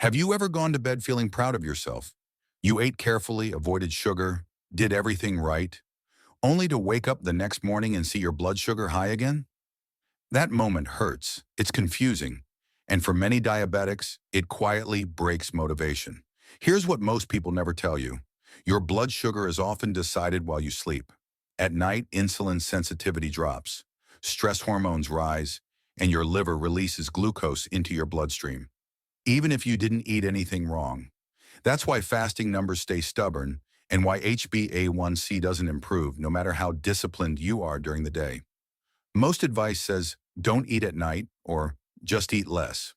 Have you ever gone to bed feeling proud of yourself? You ate carefully, avoided sugar, did everything right, only to wake up the next morning and see your blood sugar high again? That moment hurts, it's confusing, and for many diabetics, it quietly breaks motivation. Here's what most people never tell you. Your blood sugar is often decided while you sleep. At night, insulin sensitivity drops, stress hormones rise, and your liver releases glucose into your bloodstream, even if you didn't eat anything wrong. That's why fasting numbers stay stubborn and why HbA1c doesn't improve no matter how disciplined you are during the day. Most advice says don't eat at night or just eat less.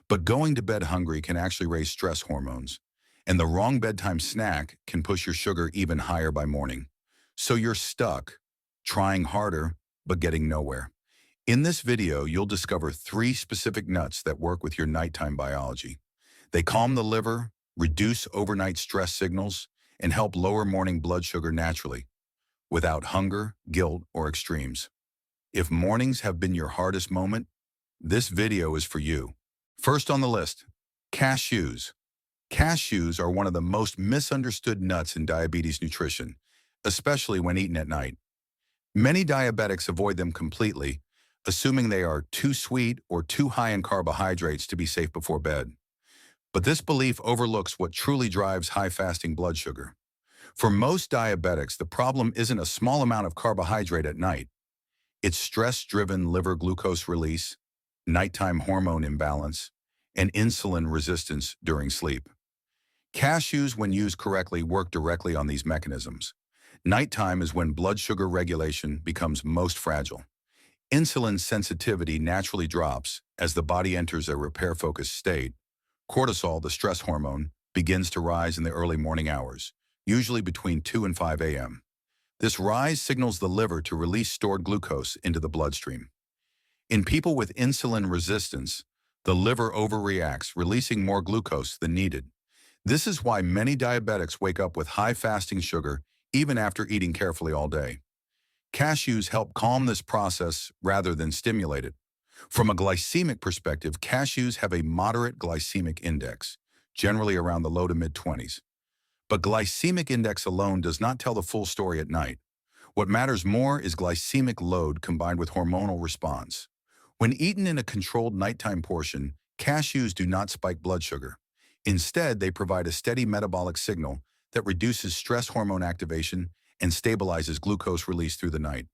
But going to bed hungry can actually raise stress hormones, and the wrong bedtime snack can push your sugar even higher by morning. So you're stuck, trying harder, but getting nowhere. In this video, you'll discover 3 specific nuts that work with your nighttime biology. They calm the liver, reduce overnight stress signals, and help lower morning blood sugar naturally, without hunger, guilt, or extremes. If mornings have been your hardest moment, this video is for you. First on the list, cashews. Cashews are one of the most misunderstood nuts in diabetes nutrition, especially when eaten at night. Many diabetics avoid them completely, assuming they are too sweet or too high in carbohydrates to be safe before bed. But this belief overlooks what truly drives high fasting blood sugar. For most diabetics, the problem isn't a small amount of carbohydrate at night. It's stress-driven liver glucose release, nighttime hormone imbalance, and insulin resistance during sleep. Cashews, when used correctly, work directly on these mechanisms. Nighttime is when blood sugar regulation becomes most fragile. Insulin sensitivity naturally drops as the body enters a repair-focused state. Cortisol, the stress hormone, begins to rise in the early morning hours, usually between 2 and 5 a.m. This rise signals the liver to release stored glucose into the bloodstream. In people with insulin resistance, the liver overreacts, releasing more glucose than needed. This is why many diabetics wake up with high fasting sugar even after eating carefully all day. Cashews help calm this process rather than stimulate it. From a glycemic perspective, cashews have a moderate glycemic index, generally around the low to mid-20s. But glycemic index alone does not tell the full story at night. What matters more is glycemic load combined with hormonal response. When eaten in a controlled nighttime portion, cashews do not spike blood sugar. Instead, they provide a steady metabolic signal that reduces stress hormone activation and stabilizes glucose release through the night.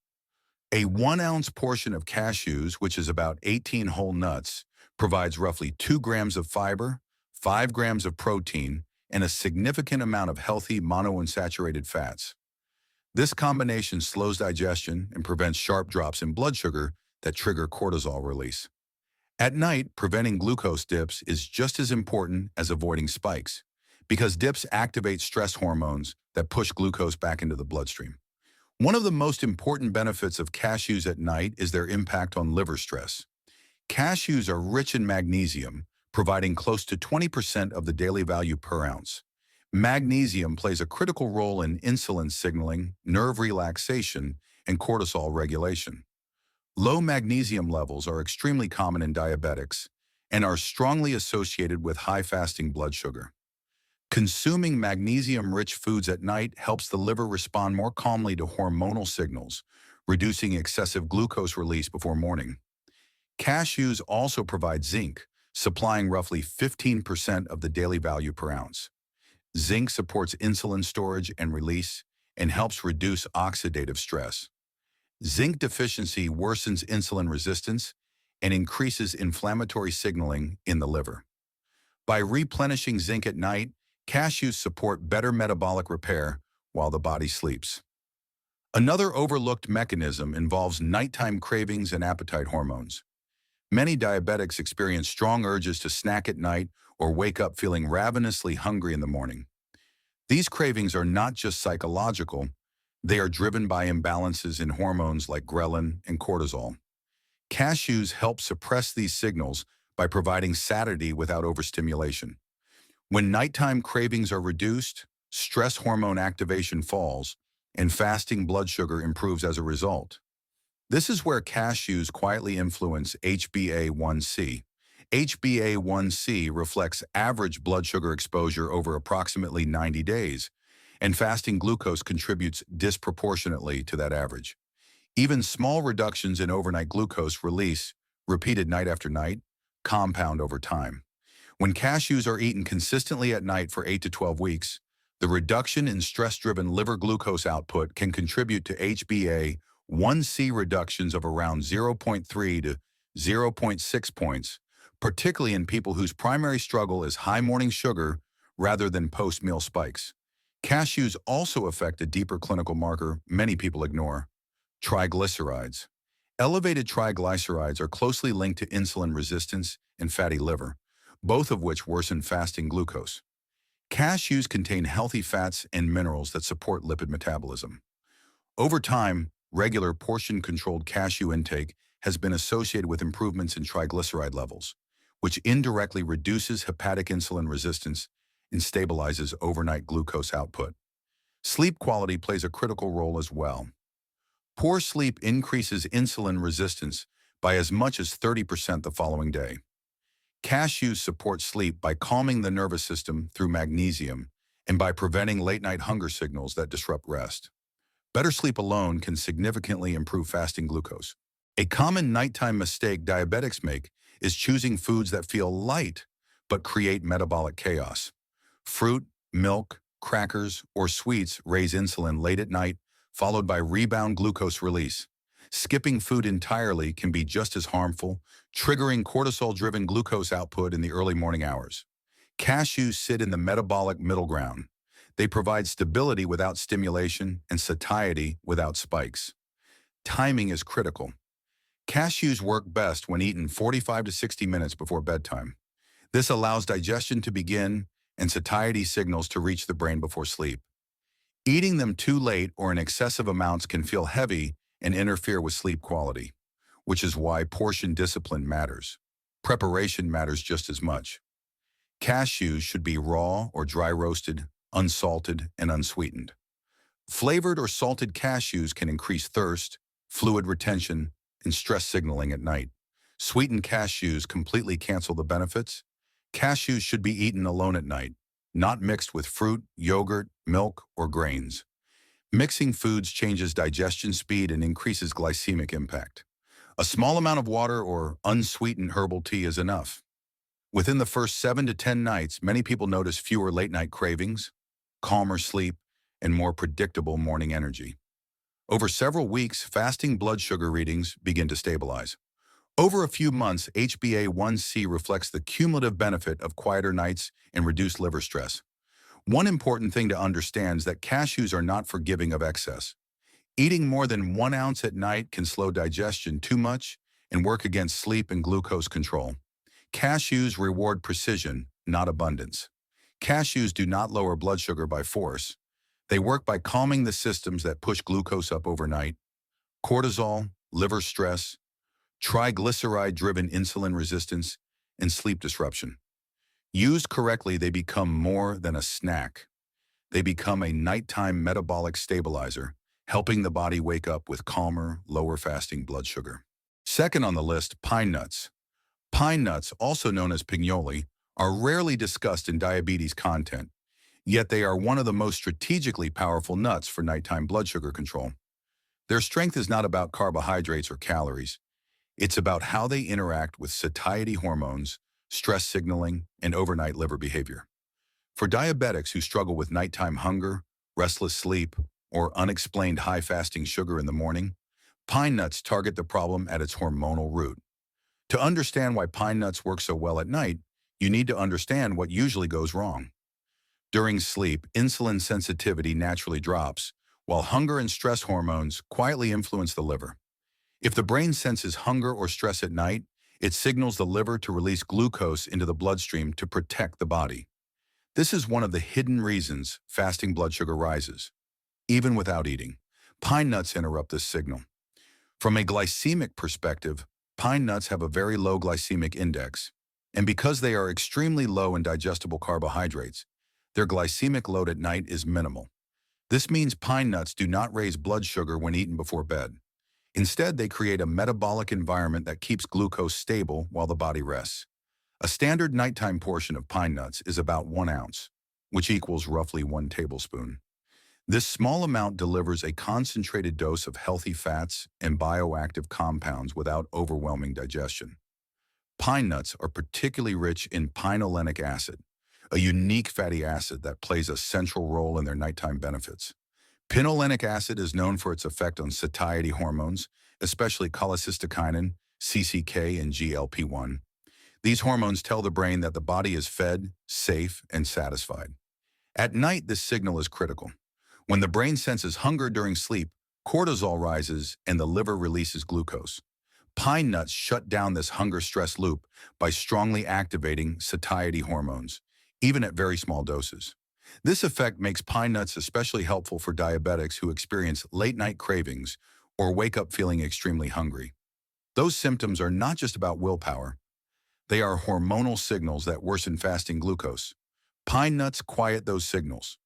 A 1-ounce portion of cashews, which is about 18 whole nuts, provides roughly 2 grams of fiber, 5 grams of protein, and a significant amount of healthy monounsaturated fats. This combination slows digestion and prevents sharp drops in blood sugar that trigger cortisol release. At night, preventing glucose dips is just as important as avoiding spikes, because dips activate stress hormones that push glucose back into the bloodstream. One of the most important benefits of cashews at night is their impact on liver stress. Cashews are rich in magnesium, providing close to 20% of the daily value per ounce. Magnesium plays a critical role in insulin signaling, nerve relaxation, and cortisol regulation. Low magnesium levels are extremely common in diabetics and are strongly associated with high fasting blood sugar. Consuming magnesium-rich foods at night helps the liver respond more calmly to hormonal signals, reducing excessive glucose release before morning. Cashews also provide zinc, supplying roughly 15% of the daily value per ounce. Zinc supports insulin storage and release and helps reduce oxidative stress. Zinc deficiency worsens insulin resistance and increases inflammatory signaling in the liver. By replenishing zinc at night, cashews support better metabolic repair while the body sleeps. Another overlooked mechanism involves nighttime cravings and appetite hormones. Many diabetics experience strong urges to snack at night or wake up feeling ravenously hungry in the morning. These cravings are not just psychological, they are driven by imbalances in hormones like ghrelin and cortisol. Cashews help suppress these signals by providing satiety without overstimulation. When nighttime cravings are reduced, stress hormone activation falls, and fasting blood sugar improves as a result. This is where cashews quietly influence HbA1c, HbA1c reflects average blood sugar exposure over approximately 90 days, and fasting glucose contributes disproportionately to that average. Even small reductions in overnight glucose release, repeated night after night, compound over time. When cashews are eaten consistently at night for 8 to 12 weeks, the reduction in stress-driven liver glucose output can contribute to HbA1c reductions of around zero point 0.3 to zero point 0.6 points, particularly in people whose primary struggle is high morning sugar rather than post-meal spikes. Cashews also affect a deeper clinical marker many people ignore: triglycerides. Elevated triglycerides are closely linked to insulin resistance and fatty liver, both of which worsen fasting glucose. Cashews contain healthy fats and minerals that support lipid metabolism. Over time, regular portion-controlled cashew intake has been associated with improvements in triglyceride levels, which indirectly reduces hepatic insulin resistance and stabilizes overnight glucose output. Sleep quality plays a critical role as well. Poor sleep increases insulin resistance by as much as 30% the following day. Cashews support sleep by calming the nervous system through magnesium and by preventing late-night hunger signals that disrupt rest. Better sleep alone can significantly improve fasting glucose. A common nighttime mistake diabetics make is choosing foods that feel light but create metabolic chaos. Fruit, milk, crackers, or sweets raise insulin late at night, followed by rebound glucose release. Skipping food entirely can be just as harmful, triggering cortisol-driven glucose output in the early morning hours. Cashews sit in the metabolic middle ground. They provide stability without stimulation and satiety without spikes. Timing is critical. Cashews work best when eaten 45 to 60 minutes before bedtime. This allows digestion to begin and satiety signals to reach the brain before sleep. Eating them too late or in excessive amounts can feel heavy and interfere with sleep quality, which is why portion discipline matters. Preparation matters just as much. Cashews should be raw or dry roasted, unsalted, and unsweetened. Flavored or salted cashews can increase thirst, fluid retention, and stress signaling at night. Sweetened cashews completely cancel the benefits. Cashews should be eaten alone at night, not mixed with fruit, yogurt, milk, or grains. Mixing foods changes digestion speed and increases glycemic impact. A small amount of water or unsweetened herbal tea is enough. Within the first 7 to 10 nights, many people notice fewer late-night cravings, calmer sleep, and more predictable morning energy. Over several weeks, fasting blood sugar readings begin to stabilize. Over a few months, HbA1c reflects the cumulative benefit of quieter nights and reduced liver stress. One important thing to understand is that cashews are not forgiving of excess. Eating more than 1 ounce at night can slow digestion too much and work against sleep and glucose control. Cashews reward precision, not abundance. Cashews do not lower blood sugar by force. They work by calming the systems that push glucose up overnight: cortisol, liver stress, triglyceride-driven insulin resistance, and sleep disruption. Used correctly, they become more than a snack. They become a nighttime metabolic stabilizer, helping the body wake up with calmer, lower fasting blood sugar. Second on the list, pine nuts. Pine nuts, also known as pignoli, are rarely discussed in diabetes content, yet they are one of the most strategically powerful nuts for nighttime blood sugar control. Their strength is not about carbohydrates or calories. It's about how they interact with satiety hormones, stress signaling, and overnight liver behavior. For diabetics who struggle with nighttime hunger, restless sleep, or unexplained high fasting sugar in the morning, pine nuts target the problem at its hormonal root. To understand why pine nuts work so well at night, you need to understand what usually goes wrong. During sleep, insulin sensitivity naturally drops, while hunger and stress hormones quietly influence the liver. If the brain senses hunger or stress at night, it signals the liver to release glucose into the bloodstream to protect the body. This is one of the hidden reasons fasting blood sugar rises. Even without eating, pine nuts interrupt this signal. From a glycemic perspective, pine nuts have a very low glycemic index, and because they are extremely low in digestible carbohydrates, their glycemic load at night is minimal. This means pine nuts do not raise blood sugar when eaten before bed. Instead, they create a metabolic environment that keeps glucose stable while the body rests. A standard nighttime portion of pine nuts is about 1 ounce, which equals roughly 1 tablespoon. This small amount delivers a concentrated dose of healthy fats and bioactive compounds without overwhelming digestion. Pine nuts are particularly rich in pinolenic acid, a unique fatty acid that plays a central role in their nighttime benefits. Pinolenic acid is known for its effect on satiety hormones, especially cholecystokinin, CCK, and GLP-1. These hormones tell the brain that the body is fed, safe, and satisfied. At night, this signal is critical. When the brain senses hunger during sleep, cortisol rises and the liver releases glucose. Pine nuts shut down this hunger-stress loop by strongly activating satiety hormones, even at very small doses. This effect makes pine nuts especially helpful for diabetics who experience late-night cravings or wake up feeling extremely hungry. Those symptoms are not just about willpower. They are hormonal signals that worsen fasting glucose. Pine nuts quiet those signals.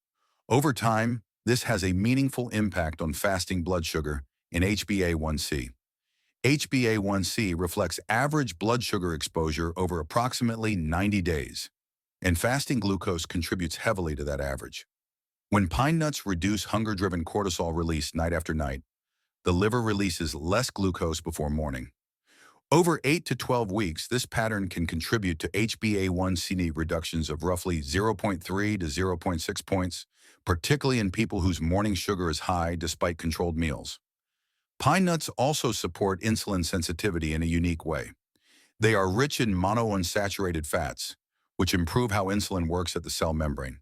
Over time, this has a meaningful impact on fasting blood sugar and HbA1c. HbA1c reflects average blood sugar exposure over approximately 90 days, and fasting glucose contributes heavily to that average. When pine nuts reduce hunger-driven cortisol release night after night, the liver releases less glucose before morning. Over 8 to 12 weeks, this pattern can contribute to HbA1c reductions of roughly 0.3 to zero point 0.6 points, particularly in people whose morning sugar is high despite controlled meals. Pine nuts also support insulin sensitivity in a unique way. They are rich in monounsaturated fats, which improve how insulin works at the cell membrane.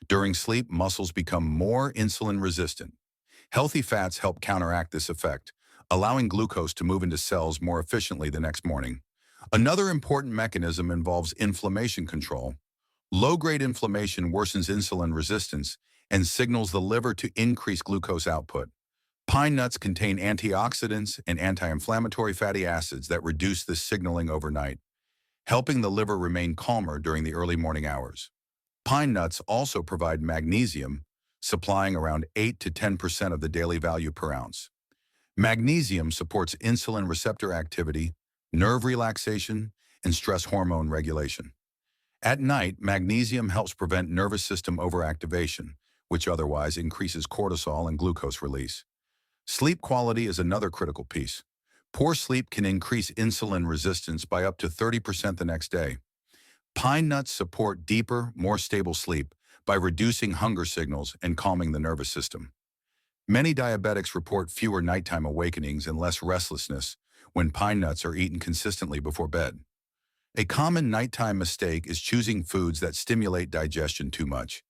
During sleep, muscles become more insulin resistant. Healthy fats help counteract this effect, allowing glucose to move into cells more efficiently the next morning. Another important mechanism involves inflammation control. Low-grade inflammation worsens insulin resistance and signals the liver to increase glucose output. Pine nuts contain antioxidants and anti-inflammatory fatty acids that reduce this signaling overnight, helping the liver remain calmer during the early morning hours. Pine nuts also provide magnesium, supplying around 8 to 10% of the daily value per ounce. Magnesium supports insulin receptor activity, nerve relaxation, and stress hormone regulation. At night, magnesium helps prevent nervous system overactivation, which otherwise increases cortisol and glucose release. Sleep quality is another critical piece. Poor sleep can increase insulin resistance by up to 30% the next day. Pine nuts support deeper, more stable sleep by reducing hunger signals and calming the nervous system. Many diabetics report fewer nighttime awakenings and less restlessness when pine nuts are eaten consistently before bed. A common nighttime mistake is choosing foods that stimulate digestion too much.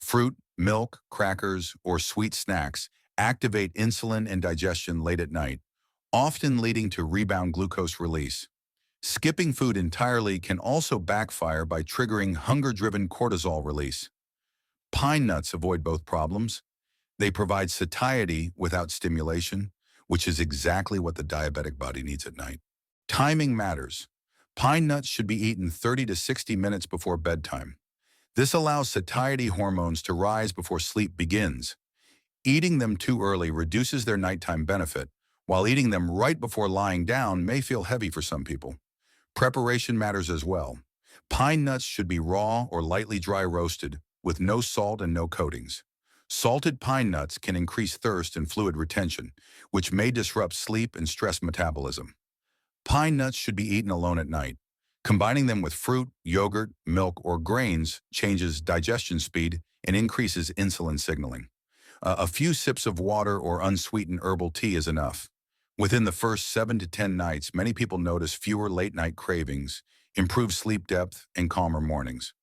Fruit, milk, crackers, or sweet snacks activate insulin and digestion late at night, often leading to rebound glucose release. Skipping food entirely can also backfire by triggering hunger-driven cortisol release. Pine nuts avoid both problems. They provide satiety without stimulation, which is exactly what the diabetic body needs at night. Timing matters. Pine nuts should be eaten 30 to 60 minutes before bedtime. This allows satiety hormones to rise before sleep begins. Eating them too early reduces their nighttime benefit, while eating them right before lying down may feel heavy for some people. Preparation matters as well. Pine nuts should be raw or lightly dry roasted, with no salt and no coatings. Salted pine nuts can increase thirst and fluid retention, which may disrupt sleep and stress metabolism. Pine nuts should be eaten alone at night. Combining them with fruit, yogurt, milk, or grains changes digestion speed and increases insulin signaling. A few sips of water or unsweetened herbal tea is enough. Within the first 7 to 10 nights, many people notice fewer late-night cravings, improved sleep depth, and calmer mornings.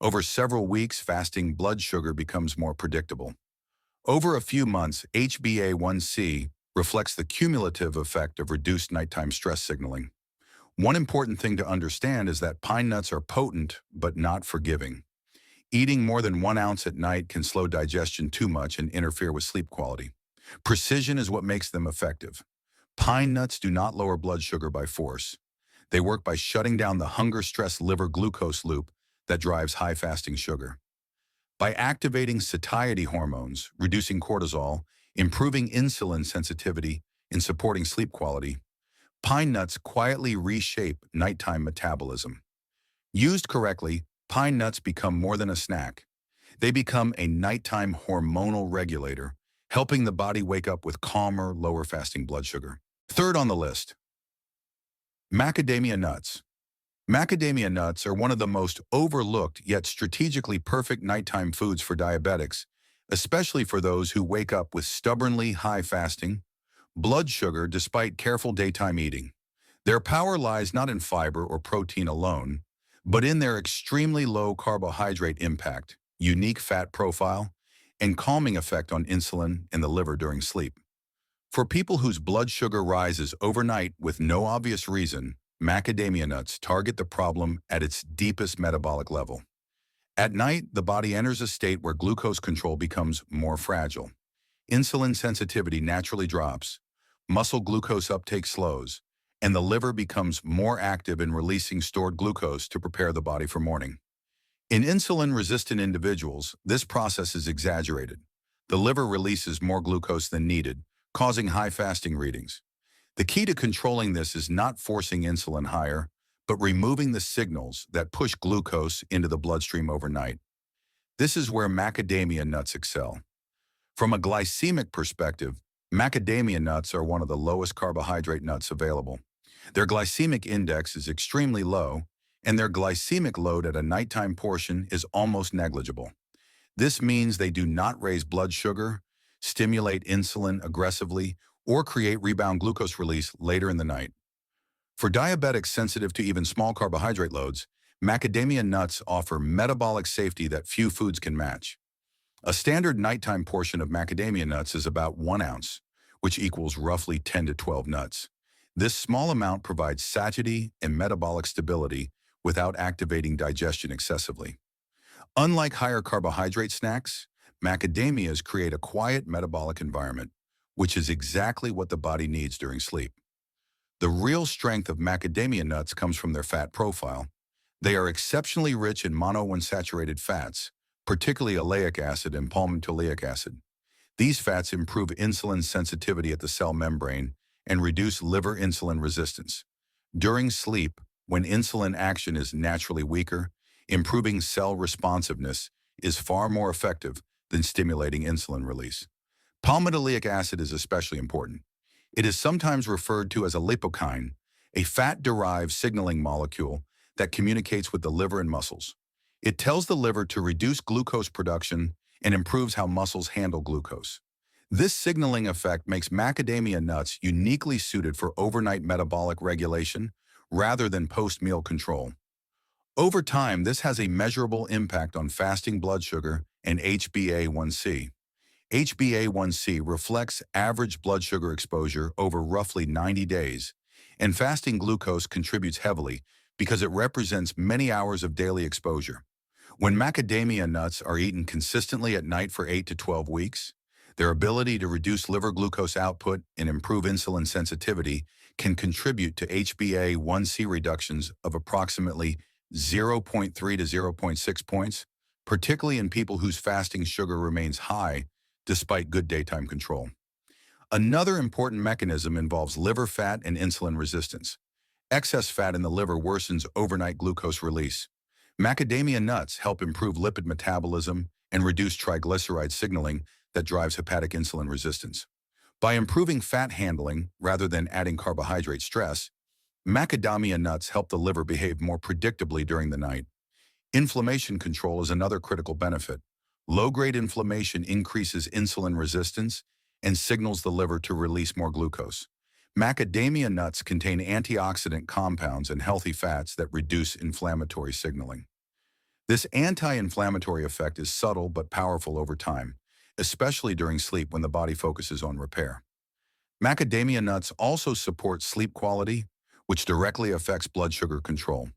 Over several weeks, fasting blood sugar becomes more predictable. Over a few months, HbA1c reflects the cumulative effect of reduced nighttime stress signaling. One important thing to understand is that pine nuts are potent but not forgiving. Eating more than 1 ounce at night can slow digestion too much and interfere with sleep quality. Precision is what makes them effective. Pine nuts do not lower blood sugar by force. They work by shutting down the hunger-stress-liver glucose loop that drives high fasting sugar. By activating satiety hormones, reducing cortisol, improving insulin sensitivity, and supporting sleep quality, pine nuts quietly reshape nighttime metabolism. Used correctly, pine nuts become more than a snack. They become a nighttime hormonal regulator, helping the body wake up with calmer, lower fasting blood sugar. Third on the list, macadamia nuts. Macadamia nuts are one of the most overlooked yet strategically perfect nighttime foods for diabetics, especially for those who wake up with stubbornly high fasting blood sugar despite careful daytime eating. Their power lies not in fiber or protein alone, but in their extremely low carbohydrate impact, unique fat profile, and calming effect on insulin and the liver during sleep. For people whose blood sugar rises overnight with no obvious reason, macadamia nuts target the problem at its deepest metabolic level. At night, the body enters a state where glucose control becomes more fragile. Insulin sensitivity naturally drops, muscle glucose uptake slows, and the liver becomes more active in releasing stored glucose to prepare the body for morning. In insulin-resistant individuals, this process is exaggerated. The liver releases more glucose than needed, causing high fasting readings. The key to controlling this is not forcing insulin higher, but removing the signals that push glucose into the bloodstream overnight. This is where macadamia nuts excel. From a glycemic perspective, macadamia nuts are one of the lowest carbohydrate nuts available. Their glycemic index is extremely low, and their glycemic load at a nighttime portion is almost negligible. This means they do not raise blood sugar, stimulate insulin aggressively, or create rebound glucose release later in the night. For diabetics sensitive to even small carbohydrate loads, macadamia nuts offer metabolic safety that few foods can match. A standard nighttime portion of macadamia nuts is about 1 ounce, which equals roughly 10 to 12 nuts. This small amount provides satiety and metabolic stability without activating digestion excessively. Unlike higher carbohydrate snacks, macadamias create a quiet metabolic environment, which is exactly what the body needs during sleep. The real strength of macadamia nuts comes from their fat profile. They are exceptionally rich in monounsaturated fats, particularly oleic acid and palmitoleic acid. These fats improve insulin sensitivity at the cell membrane and reduce liver insulin resistance. During sleep, when insulin action is naturally weaker, improving cell responsiveness is far more effective than stimulating insulin release. Palmitoleic acid is especially important. It is sometimes referred to as a lipokine, a fat-derived signaling molecule that communicates with the liver and muscles. It tells the liver to reduce glucose production and improves how muscles handle glucose. This signaling effect makes macadamia nuts uniquely suited for overnight metabolic regulation rather than post-meal control. Over time, this has a measurable impact on fasting blood sugar and HbA1c. HbA1c reflects average blood sugar exposure over roughly 90 days, and fasting glucose contributes heavily because it represents many hours of daily exposure. When macadamia nuts are eaten consistently at night for 8 to 12 weeks, their ability to reduce liver glucose output and improve insulin sensitivity can contribute to HbA1c reductions of approximately 0.3 to 0.6 points, particularly in people whose fasting sugar remains high despite good daytime control. Another important mechanism involves liver fat and insulin resistance. Excess fat in the liver worsens overnight glucose release. Macadamia nuts help improve lipid metabolism and reduce triglyceride signaling that drives hepatic insulin resistance. By improving fat handling rather than adding carbohydrate stress, macadamia nuts help the liver behave more predictably during the night. Inflammation control is another critical benefit. Low-grade inflammation increases insulin resistance and signals the liver to release more glucose. Macadamia nuts contain antioxidant compounds and healthy fats that reduce inflammatory signaling. This anti-inflammatory effect is subtle but powerful over time, especially during sleep when the body focuses on repair. Macadamia nuts also support sleep quality, which directly affects blood sugar control.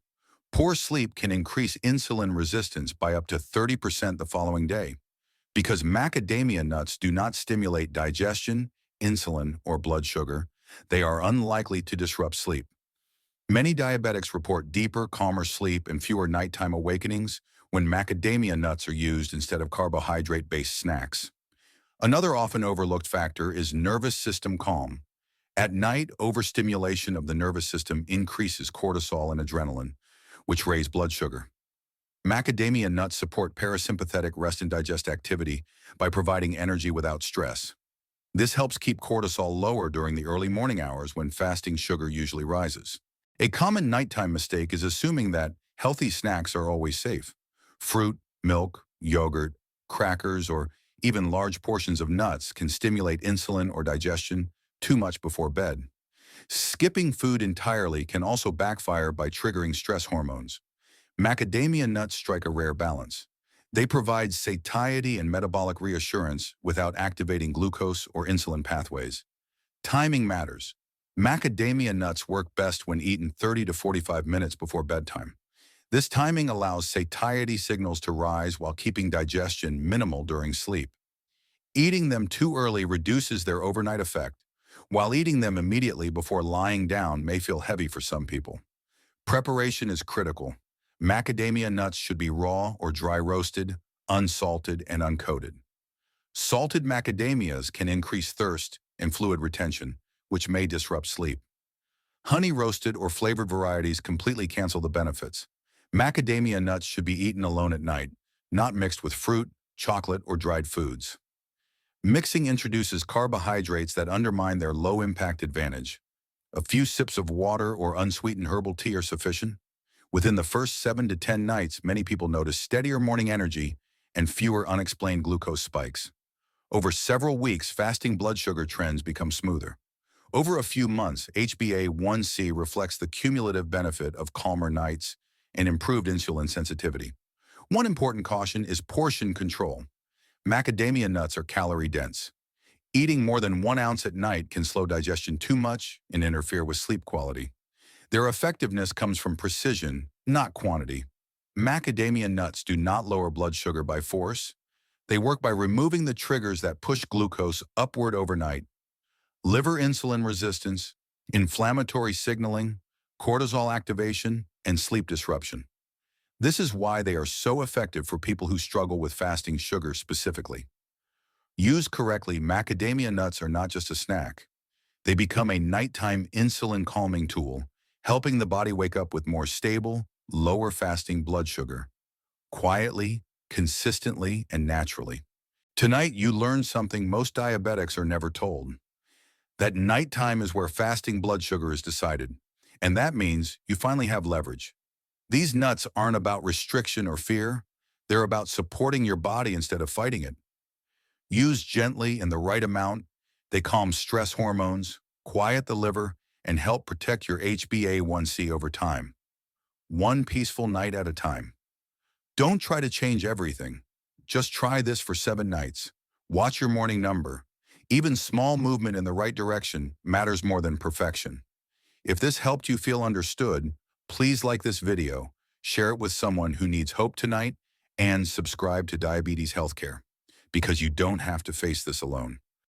Poor sleep can increase insulin resistance by up to 30% the following day. Because macadamia nuts do not stimulate digestion, insulin, or blood sugar, they are unlikely to disrupt sleep. Many diabetics report deeper, calmer sleep and fewer nighttime awakenings when macadamia nuts are used instead of carbohydrate-based snacks. Another often overlooked factor is nervous system calm. At night, overstimulation of the nervous system increases cortisol and adrenaline, which raise blood sugar. Macadamia nuts support parasympathetic rest and digest activity by providing energy without stress. This helps keep cortisol lower during the early morning hours when fasting sugar usually rises. A common nighttime mistake is assuming that healthy snacks are always safe. Fruit, milk, yogurt, crackers, or even large portions of nuts can stimulate insulin or digestion too much before bed. Skipping food entirely can also backfire by triggering stress hormones. Macadamia nuts strike a rare balance. They provide satiety and metabolic reassurance without activating glucose or insulin pathways. Timing matters. Macadamia nuts work best when eaten 30 to 45 minutes before bedtime. This timing allows satiety signals to rise while keeping digestion minimal during sleep. Eating them too early reduces their overnight effect, while eating them immediately before lying down may feel heavy for some people. Preparation is critical. Macadamia nuts should be raw or dry roasted, unsalted, and uncoated. Salted macadamias can increase thirst and fluid retention, which may disrupt sleep. Honey roasted or flavored varieties completely cancel the benefits. Macadamia nuts should be eaten alone at night, not mixed with fruit, chocolate, or dried foods. Mixing introduces carbohydrates that undermine their low-impact advantage. A few sips of water or unsweetened herbal tea are sufficient. Within the first 7 to 10 nights, many people notice steadier morning energy and fewer unexplained glucose spikes. Over several weeks, fasting blood sugar trends become smoother. Over a few months, HbA1c reflects the cumulative benefit of calmer nights and improved insulin sensitivity. One important caution is portion control. Macadamia nuts are calorie-dense. Eating more than 1 ounce at night can slow digestion too much and interfere with sleep quality. Their effectiveness comes from precision, not quantity. Macadamia nuts do not lower blood sugar by force. They work by removing the triggers that push glucose upward overnight. Liver insulin resistance, inflammatory signaling, cortisol activation, and sleep disruption. This is why they are so effective for people who struggle with fasting sugar specifically. Used correctly, macadamia nuts are not just a snack. They become a nighttime insulin calming tool, helping the body wake up with more stable, lower fasting blood sugar, quietly, consistently, and naturally. Tonight, you learned something most diabetics are never told. That nighttime is where fasting blood sugar is decided, and that means you finally have leverage. These nuts aren't about restriction or fear. They're about supporting your body instead of fighting it. Used gently in the right amount, they calm stress hormones, quiet the liver, and help protect your HbA1c over time. One peaceful night at a time. Don't try to change everything. Just try this for 7 nights. Watch your morning number. Even small movement in the right direction matters more than perfection. If this helped you feel understood, please like this video, share it with someone who needs hope tonight, and subscribe to Diabetes Healthcare, because you don't have to face this alone.